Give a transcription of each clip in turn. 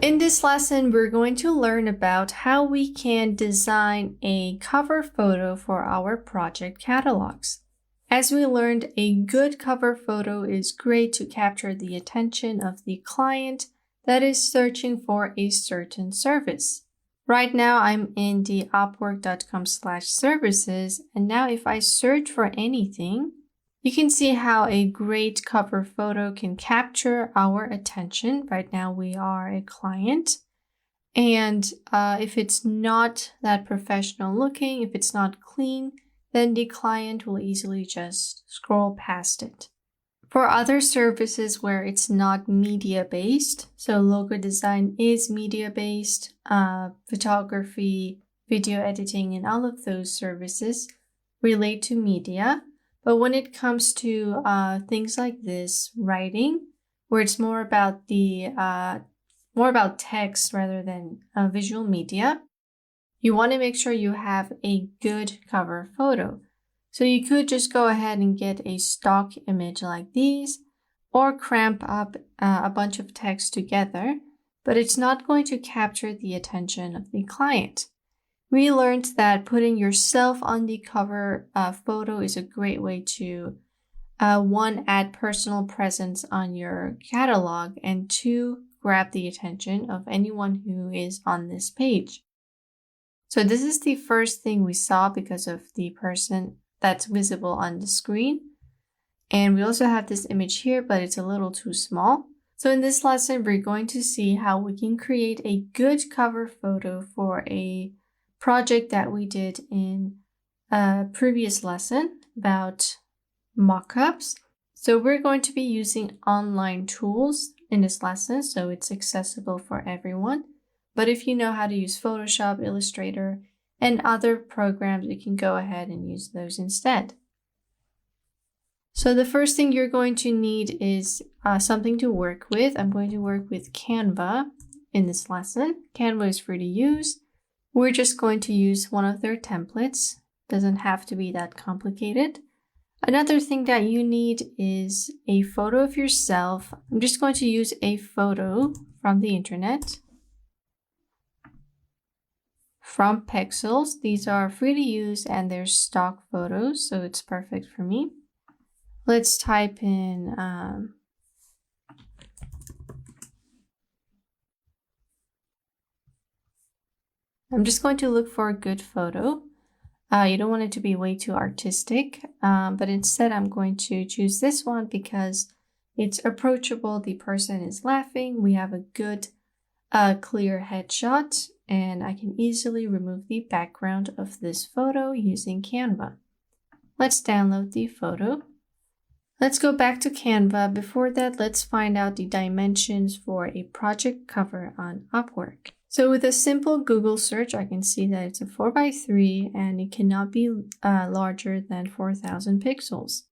In this lesson, we're going to learn about how we can design a cover photo for our project catalogs. As we learned, a good cover photo is great to capture the attention of the client that is searching for a certain service. Right now, I'm in the upwork.com/services, and now if I search for anything, you can see how a great cover photo can capture our attention. Right now we are a client. And if it's not that professional looking, if it's not clean, then the client will easily just scroll past it. For other services where it's not media-based, so logo design is media-based, photography, video editing, and all of those services relate to media. But when it comes to things like this, writing, where it's more about text rather than visual media, you want to make sure you have a good cover photo. So you could just go ahead and get a stock image like these, or cramp up a bunch of text together, but it's not going to capture the attention of the client. We learned that putting yourself on the cover photo is a great way to, one, add personal presence on your catalog, and two, grab the attention of anyone who is on this page. So this is the first thing we saw because of the person that's visible on the screen. And we also have this image here, but it's a little too small. So in this lesson, we're going to see how we can create a good cover photo for a project that we did in a previous lesson about mockups. So we're going to be using online tools in this lesson, so it's accessible for everyone. But if you know how to use Photoshop, Illustrator, and other programs, you can go ahead and use those instead. So the first thing you're going to need is something to work with. I'm going to work with Canva in this lesson. Canva is free to use. We're just going to use one of their templates. Doesn't have to be that complicated. Another thing that you need is a photo of yourself. I'm just going to use a photo from the internet, from Pexels. These are free to use and they're stock photos, so it's perfect for me. Let's type in I'm just going to look for a good photo. You don't want it to be way too artistic, but instead I'm going to choose this one because it's approachable. The person is laughing. We have a good, clear headshot, and I can easily remove the background of this photo using Canva. Let's download the photo. Let's go back to Canva. Before that, let's find out the dimensions for a project cover on Upwork. So with a simple Google search, I can see that it's a 4x3 and it cannot be larger than 4,000 pixels.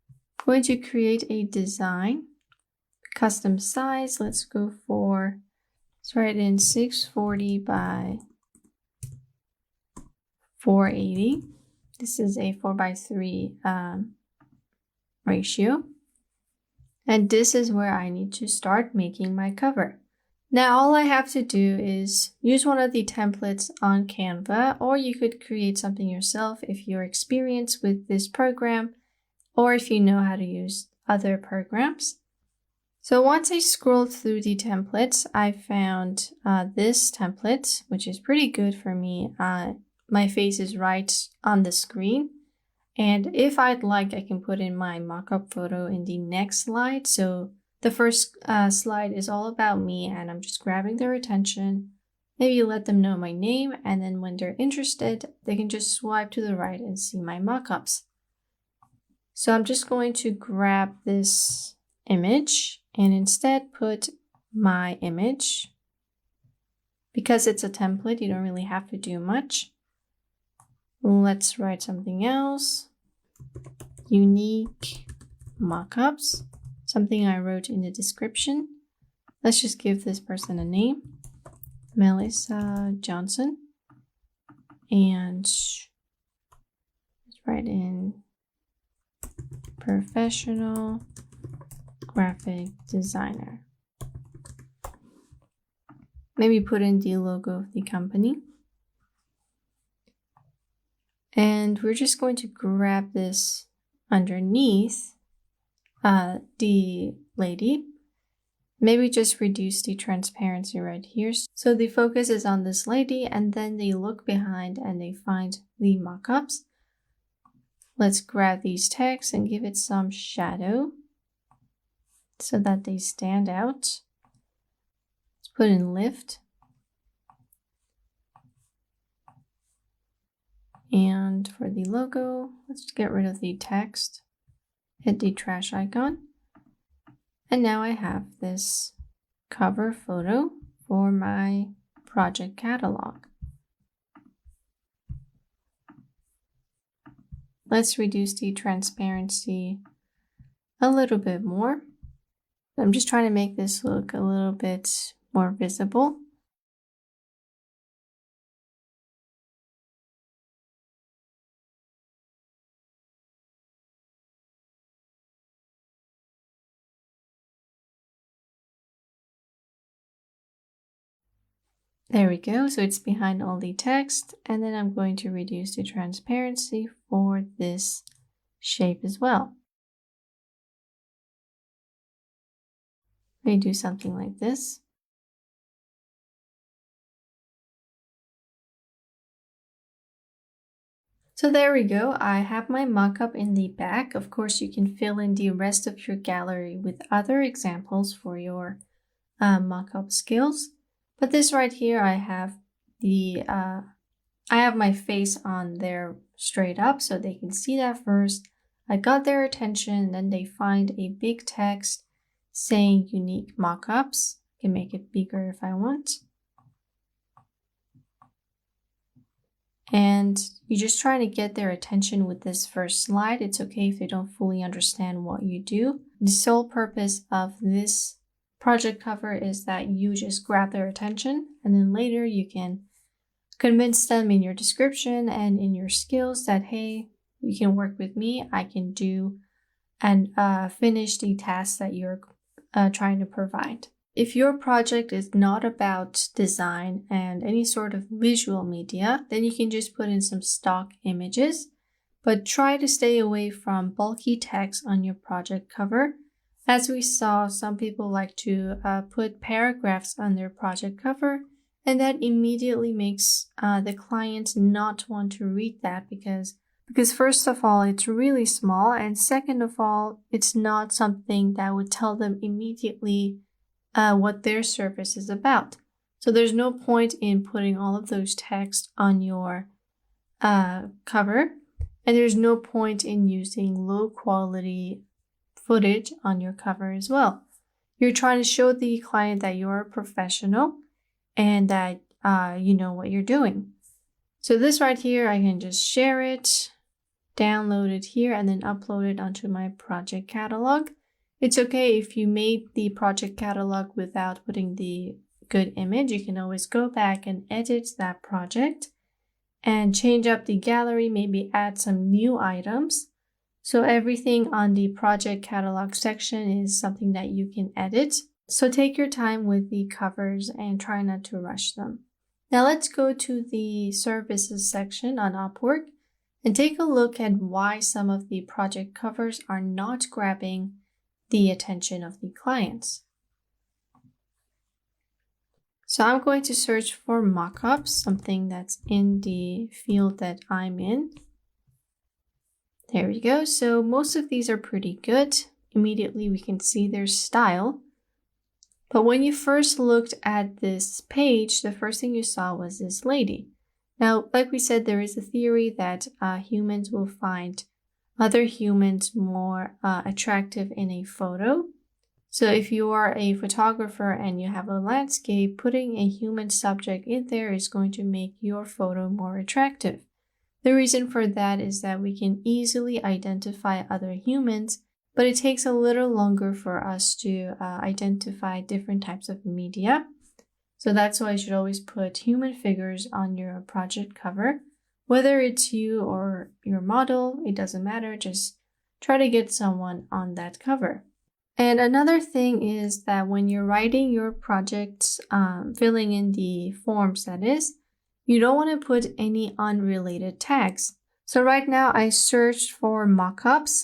I'm going to create a design, custom size. Let's write in 640 by 480. This is a 4x3 ratio. And this is where I need to start making my cover. Now all I have to do is use one of the templates on Canva, or you could create something yourself if you're experienced with this program, or if you know how to use other programs. So once I scrolled through the templates, I found this template, which is pretty good for me. My face is right on the screen. And if I'd like, I can put in my mockup photo in the next slide. So the first slide is all about me, and I'm just grabbing their attention. Maybe let them know my name, and then when they're interested, they can just swipe to the right and see my mockups. So I'm just going to grab this image and instead put my image. Because it's a template, you don't really have to do much. Let's write something else. Unique mockups. Something I wrote in the description. Let's just give this person a name. Melissa Johnson. And let's write in professional graphic designer. Maybe put in the logo of the company. And we're just going to grab this underneath the lady. Maybe just reduce the transparency right here. So the focus is on this lady, and then they look behind and they find the mock-ups. Let's grab these texts and give it some shadow so that they stand out. Let's put in lift. And for the logo, let's get rid of the text. Hit the trash icon. And now I have this cover photo for my project catalog. Let's reduce the transparency a little bit more. I'm just trying to make this look a little bit more visible. There we go, so it's behind all the text, and then I'm going to reduce the transparency for this shape as well. Maybe do something like this. So there we go, I have my mockup in the back. Of course, you can fill in the rest of your gallery with other examples for your mockup skills. But this right here, I have my face on there straight up so they can see that first. I got their attention, then they find a big text saying unique mockups. I can make it bigger if I want. And you're just trying to get their attention with this first slide. It's okay if they don't fully understand what you do. The sole purpose of this project cover is that you just grab their attention, and then later you can convince them in your description and in your skills that, hey, you can work with me, I can do and finish the tasks that you're trying to provide. If your project is not about design and any sort of visual media, then you can just put in some stock images, but try to stay away from bulky text on your project cover. As we saw, some people like to put paragraphs on their project cover, and that immediately makes the client not want to read that because first of all, it's really small, and second of all, it's not something that would tell them immediately what their service is about. So there's no point in putting all of those text on your cover, and there's no point in using low quality footage on your cover as well. You're trying to show the client that you're a professional and that you know what you're doing. So this right here, I can just share it, download it here, and then upload it onto my project catalog. It's okay if you made the project catalog without putting the good image. You can always go back and edit that project and change up the gallery, maybe add some new items. So everything on the project catalog section is something that you can edit. So take your time with the covers and try not to rush them. Now let's go to the services section on Upwork and take a look at why some of the project covers are not grabbing the attention of the clients. So I'm going to search for mockups, something that's in the field that I'm in. There we go. So most of these are pretty good. Immediately we can see their style. But when you first looked at this page, the first thing you saw was this lady. Now, like we said, there is a theory that humans will find other humans more attractive in a photo. So if you are a photographer and you have a landscape, putting a human subject in there is going to make your photo more attractive. The reason for that is that we can easily identify other humans, but it takes a little longer for us to identify different types of media. So that's why you should always put human figures on your project cover. Whether it's you or your model, it doesn't matter. Just try to get someone on that cover. And another thing is that when you're writing your projects, filling in the forms that is, you don't want to put any unrelated tags. So right now I searched for mockups.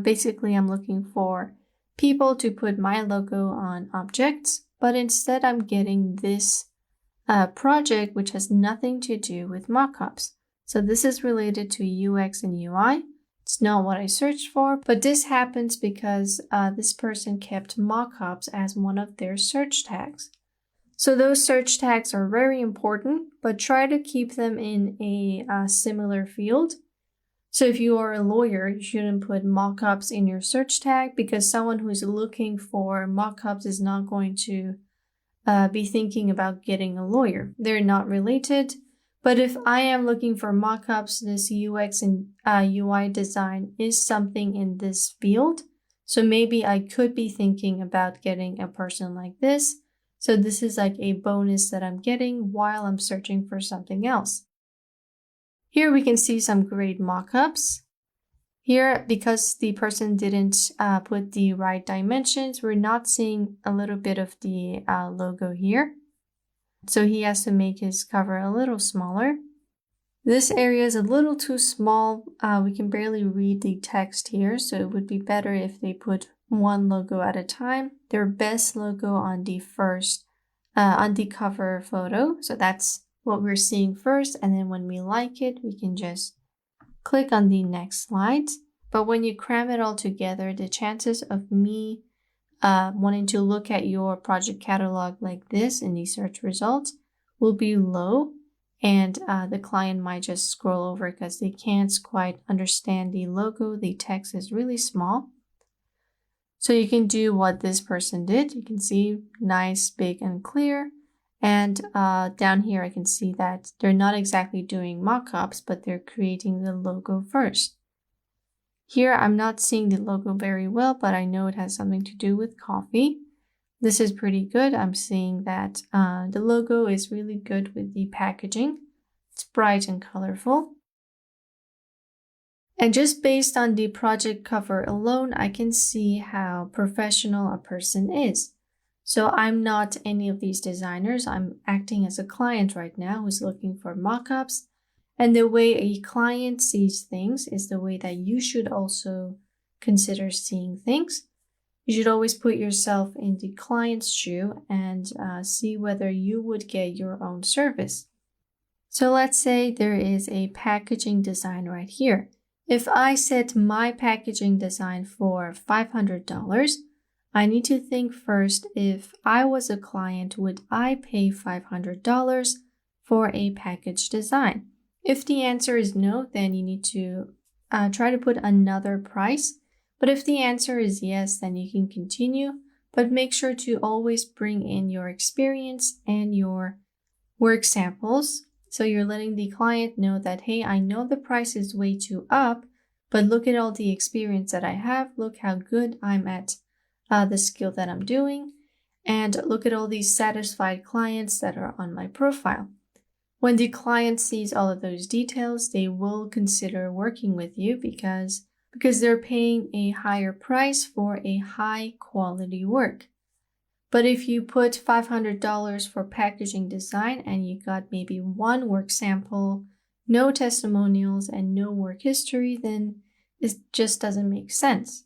Basically, I'm looking for people to put my logo on objects, but instead I'm getting this project which has nothing to do with mockups. So this is related to UX and UI. It's not what I searched for, but this happens because this person kept mockups as one of their search tags. So those search tags are very important, but try to keep them in a similar field. So if you are a lawyer, you shouldn't put mockups in your search tag because someone who's looking for mockups is not going to be thinking about getting a lawyer. They're not related. But if I am looking for mockups, this UX and UI design is something in this field. So maybe I could be thinking about getting a person like this. So this is like a bonus that I'm getting while I'm searching for something else. Here we can see some great mockups. Here, because the person didn't put the right dimensions, we're not seeing a little bit of the logo here. So he has to make his cover a little smaller. This area is a little too small. We can barely read the text here, so it would be better if they put one logo at a time. Their best logo on the cover photo. So that's what we're seeing first. And then when we like it, we can just click on the next slide. But when you cram it all together, the chances of me wanting to look at your project catalog like this in the search results will be low, and the client might just scroll over because they can't quite understand the logo. The text is really small. So you can do what this person did. You can see nice, big, and clear. And down here, I can see that they're not exactly doing mockups, but they're creating the logo first. Here, I'm not seeing the logo very well, but I know it has something to do with coffee. This is pretty good. I'm seeing that the logo is really good with the packaging. It's bright and colorful. And just based on the project cover alone, I can see how professional a person is. So I'm not any of these designers. I'm acting as a client right now who's looking for mockups. And the way a client sees things is the way that you should also consider seeing things. You should always put yourself in the client's shoe and see whether you would get your own service. So let's say there is a packaging design right here. If I set my packaging design for $500, I need to think first, if I was a client, would I pay $500 for a package design? If the answer is no, then you need to try to put another price. But if the answer is yes, then you can continue. But make sure to always bring in your experience and your work samples. So you're letting the client know that, hey, I know the price is way too up, but look at all the experience that I have. Look how good I'm at the skill that I'm doing. And look at all these satisfied clients that are on my profile. When the client sees all of those details, they will consider working with you because they're paying a higher price for a high quality work. But if you put $500 for packaging design and you got maybe one work sample, no testimonials, and no work history, then it just doesn't make sense.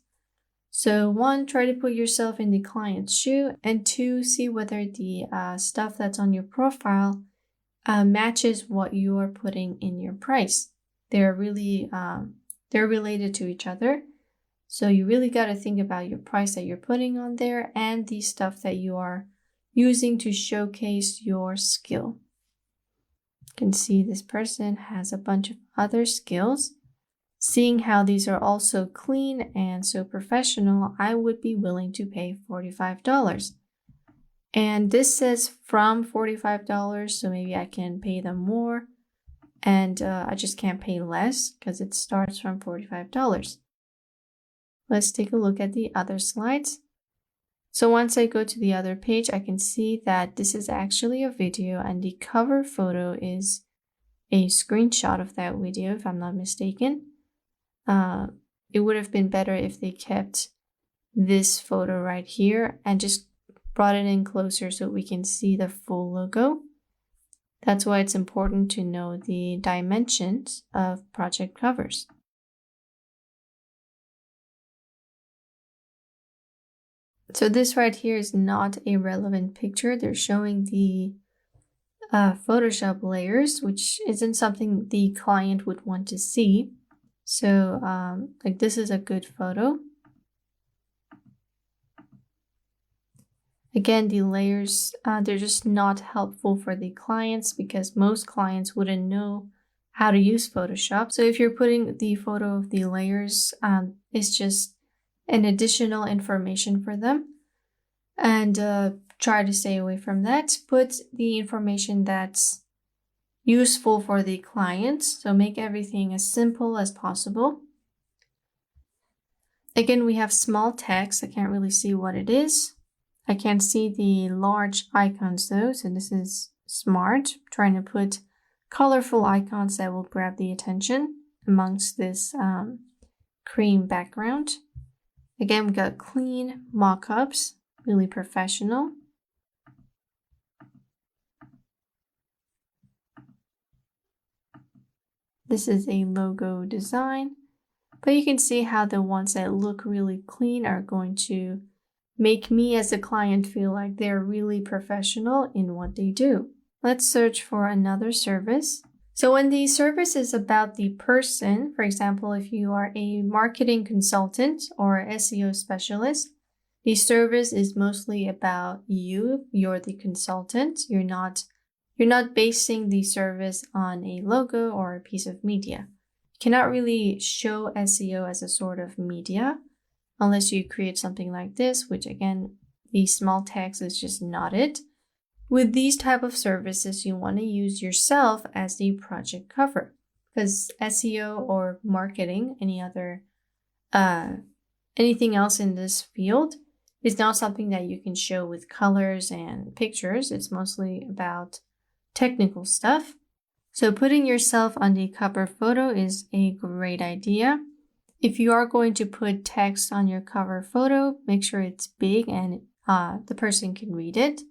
So 1, try to put yourself in the client's shoe, and 2, see whether the stuff that's on your profile matches what you are putting in your price. They're related to each other. So you really got to think about your price that you're putting on there and the stuff that you are using to showcase your skill. You can see this person has a bunch of other skills. Seeing how these are all so clean and so professional, I would be willing to pay $45. And this says from $45, so maybe I can pay them more. And I just can't pay less because it starts from $45. Let's take a look at the other slides. So once I go to the other page, I can see that this is actually a video and the cover photo is a screenshot of that video, if I'm not mistaken. It would have been better if they kept this photo right here and just brought it in closer so we can see the full logo. That's why it's important to know the dimensions of project covers. So this right here is not a relevant picture. They're showing the Photoshop layers, which isn't something the client would want to see. So like this is a good photo. Again, the layers, they're just not helpful for the clients because most clients wouldn't know how to use Photoshop. So if you're putting the photo of the layers, it's just an additional information for them. And try to stay away from that. Put the information that's useful for the client. So make everything as simple as possible. Again, we have small text. I can't really see what it is. I can see the large icons though, so this is smart. Trying to put colorful icons that will grab the attention amongst this cream background. Again, we got clean mock-ups, really professional. This is a logo design, but you can see how the ones that look really clean are going to make me as a client feel like they're really professional in what they do. Let's search for another service. So when the service is about the person, for example, if you are a marketing consultant or SEO specialist, the service is mostly about you. You're the consultant. You're not basing the service on a logo or a piece of media. You cannot really show SEO as a sort of media unless you create something like this, which again, the small text is just not it. With these type of services, you want to use yourself as the project cover because SEO or marketing, anything else in this field is not something that you can show with colors and pictures. It's mostly about technical stuff. So putting yourself on the cover photo is a great idea. If you are going to put text on your cover photo, make sure it's big and the person can read it.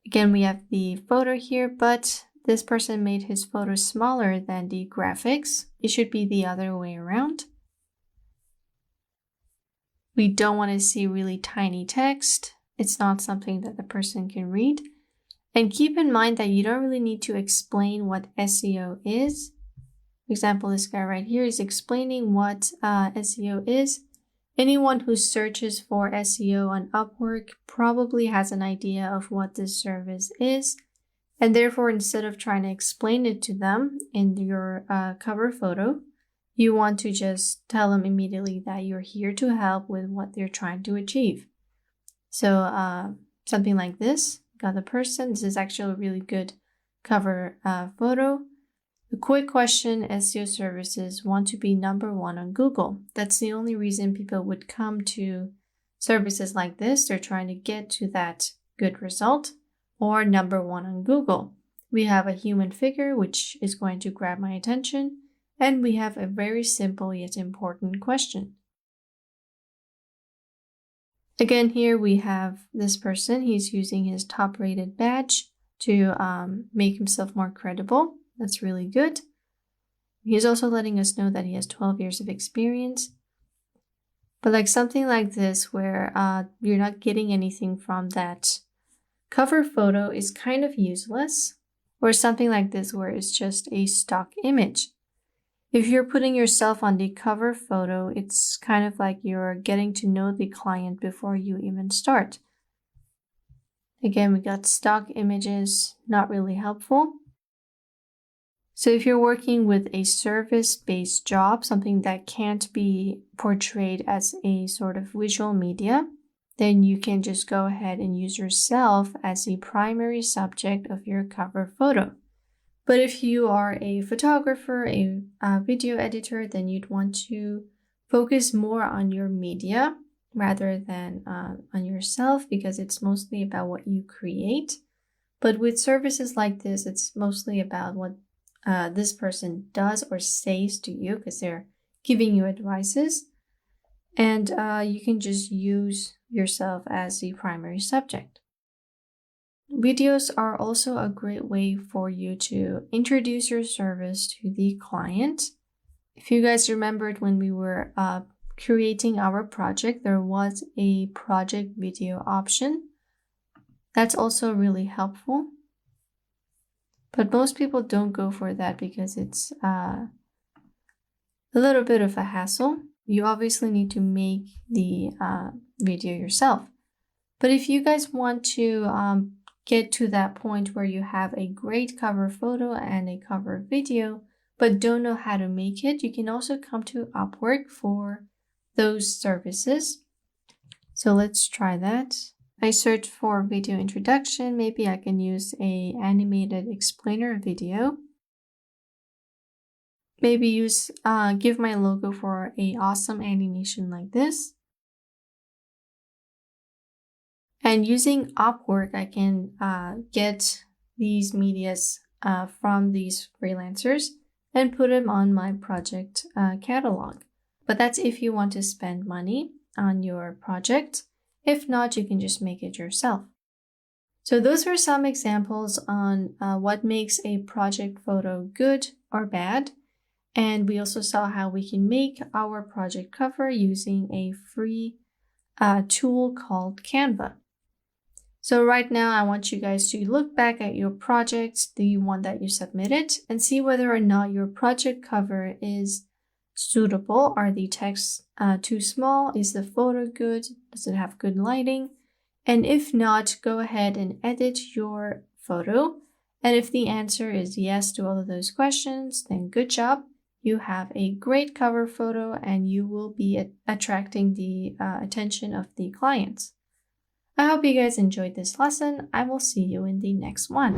Again, we have the photo here, but this person made his photo smaller than the graphics. It should be the other way around. We don't want to see really tiny text. It's not something that the person can read. And keep in mind that you don't really need to explain what SEO is. For example, this guy right here is explaining what SEO is. Anyone who searches for SEO on Upwork probably has an idea of what this service is. And therefore, instead of trying to explain it to them in your cover photo, you want to just tell them immediately that you're here to help with what they're trying to achieve. So something like this, got the person. This is actually a really good cover photo. A quick question, SEO services want to be number one on Google. That's the only reason people would come to services like this. They're trying to get to that good result or number one on Google. We have a human figure, which is going to grab my attention. And we have a very simple yet important question. Again, here we have this person. He's using his top-rated badge to make himself more credible. That's really good. He's also letting us know that he has 12 years of experience. But like something like this where you're not getting anything from that cover photo is kind of useless. Or something like this where it's just a stock image. If you're putting yourself on the cover photo, it's kind of like you're getting to know the client before you even start. Again, we got stock images, not really helpful. So if you're working with a service-based job, something that can't be portrayed as a sort of visual media, then you can just go ahead and use yourself as the primary subject of your cover photo. But if you are a photographer, a video editor, then you'd want to focus more on your media rather than on yourself because it's mostly about what you create. But with services like this, it's mostly about what this person does or says to you because they're giving you advices. And you can just use yourself as the primary subject. Videos are also a great way for you to introduce your service to the client. If you guys remembered when we were creating our project, there was a project video option. That's also really helpful. But most people don't go for that because it's a little bit of a hassle. You obviously need to make the video yourself. But if you guys want to get to that point where you have a great cover photo and a cover video, but don't know how to make it, you can also come to Upwork for those services. So let's try that. I search for video introduction. Maybe I can use a animated explainer video. Maybe give my logo for a awesome animation like this. And using Upwork, I can get these medias from these freelancers and put them on my project catalog. But that's if you want to spend money on your project. If not, you can just make it yourself. So those were some examples on what makes a project photo good or bad. And we also saw how we can make our project cover using a free tool called Canva. So right now, I want you guys to look back at your project, the one that you submitted, and see whether or not your project cover is suitable. Are the texts too small? Is the photo good? Does it have good lighting? And if not, go ahead and edit your photo. And if the answer is yes to all of those questions, then good job. You have a great cover photo and you will be attracting the attention of the clients. I hope you guys enjoyed this lesson. I will see you in the next one.